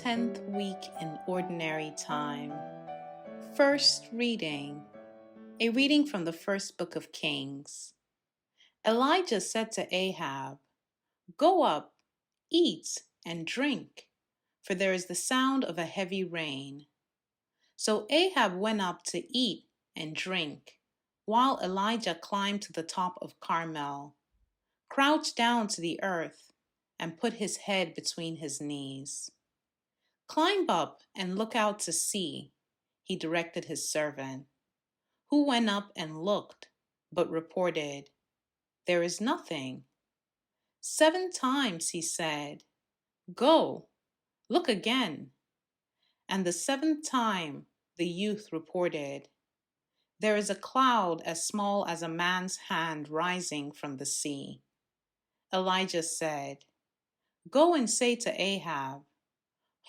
10th week in Ordinary Time. First reading, a reading from the first book of Kings. Elijah said to Ahab, "Go up, eat and drink, for there is the sound of a heavy rain." So Ahab went up to eat and drink, while Elijah climbed to the top of Carmel, crouched down to the earth, and put his head between his knees. "Climb up and look out to sea," he directed his servant, who went up and looked, but reported, "There is nothing." 7 times he said, "Go, look again." And the 7th time the youth reported, "There is a cloud as small as a man's hand rising from the sea." Elijah said, "Go and say to Ahab,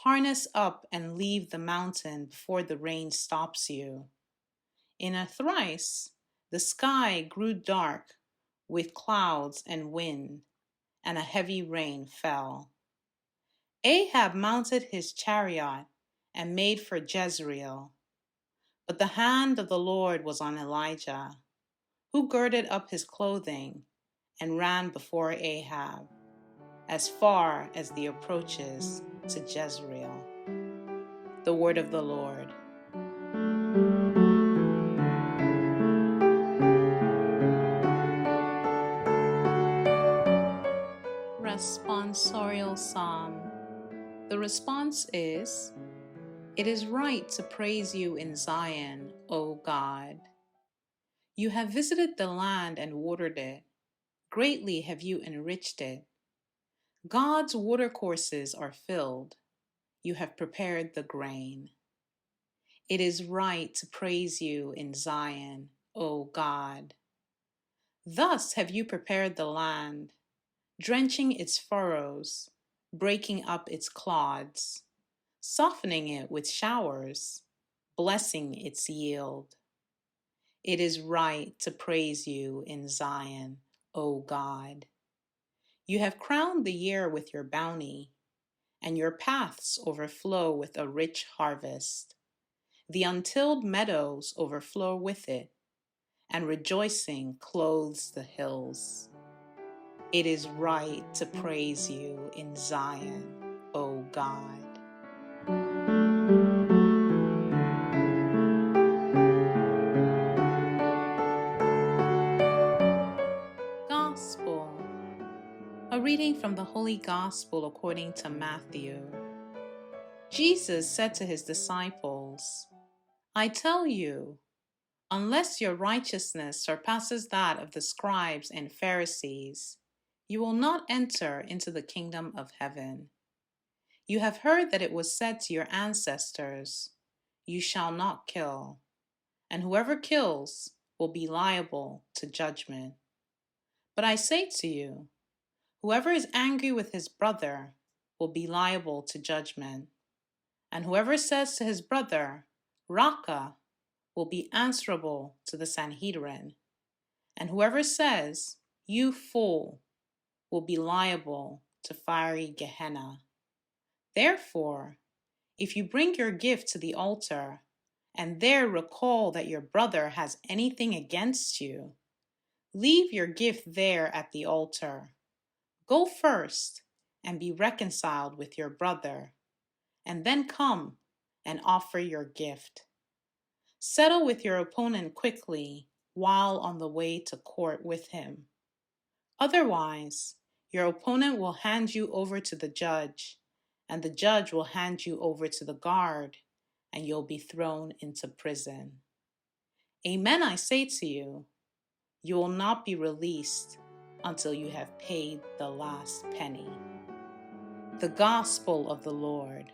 harness up and leave the mountain before the rain stops you." In a thrice, the sky grew dark with clouds and wind, and a heavy rain fell. Ahab mounted his chariot and made for Jezreel. But the hand of the Lord was on Elijah, who girded up his clothing and ran before Ahab, as far as the approaches to Jezreel. The word of the Lord. Responsorial Psalm. The response is, "It is right to praise you in Zion, O God. You have visited the land and watered it. Greatly have you enriched it. God's watercourses are filled. You have prepared the grain. It is right to praise you in Zion, O God. Thus have you prepared the land, drenching its furrows, breaking up its clods, softening it with showers, blessing its yield. It is right to praise you in Zion, O God. You have crowned the year with your bounty, and your paths overflow with a rich harvest. The untilled meadows overflow with it, and rejoicing clothes the hills. It is right to praise you in Zion, O God. Gospel. A reading from the Holy Gospel according to Matthew. Jesus said to his disciples, "I tell you, unless your righteousness surpasses that of the scribes and Pharisees, you will not enter into the kingdom of heaven. You have heard that it was said to your ancestors, 'You shall not kill,' and whoever kills will be liable to judgment. But I say to you, whoever is angry with his brother will be liable to judgment. And whoever says to his brother, 'Raka,' will be answerable to the Sanhedrin. And whoever says, 'You fool,' will be liable to fiery Gehenna. Therefore, if you bring your gift to the altar, and there recall that your brother has anything against you, leave your gift there at the altar. Go first and be reconciled with your brother, and then come and offer your gift. Settle with your opponent quickly while on the way to court with him. Otherwise, your opponent will hand you over to the judge, and the judge will hand you over to the guard, and you'll be thrown into prison. Amen, I say to you, you will not be released until you have paid the last penny." The Gospel of the Lord.